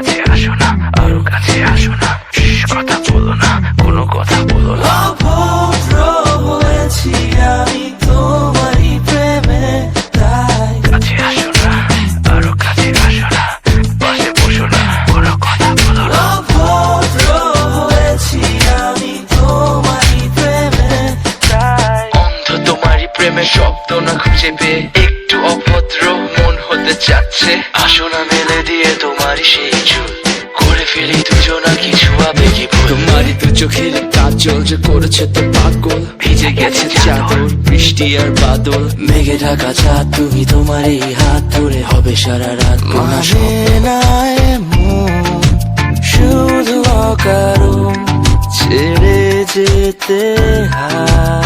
কাছে আসো না, আরো কাছে আসো না, কথা বলো না, কোনো কথা বলো না। অভদ্র হয়েছি আমি তোমারই প্রেমে, তাই কাছে আসো না, আরো কাছে আসো না, পাশে বসো না, কোনো কথা বলো না। অভদ্র হয়েছি আমি তোমারই প্রেমে, তাই অন্ধ তোমারই প্রেমে শব্দ না খুঁজে পেয়ে একটু অভদ্র মন হতে চাচ্ছে। আসো না মেলে দিয়ে তোমারই সেই চুল, করে ফেলি দুজনা কিছু আবেগী ভুল। তোমারই দু চোখের কাজল যে করেছে তো পাগল, ভিজে গেছে চাদর বৃষ্টি আর বাদল, মেঘে ঢাকা চাঁদ তুমি তোমারই হাত ধরে হবে সারা রাত গোনা স্বপ্ন। মানে না এমন শুধু অকারণ ছেড়ে যেতে হয়।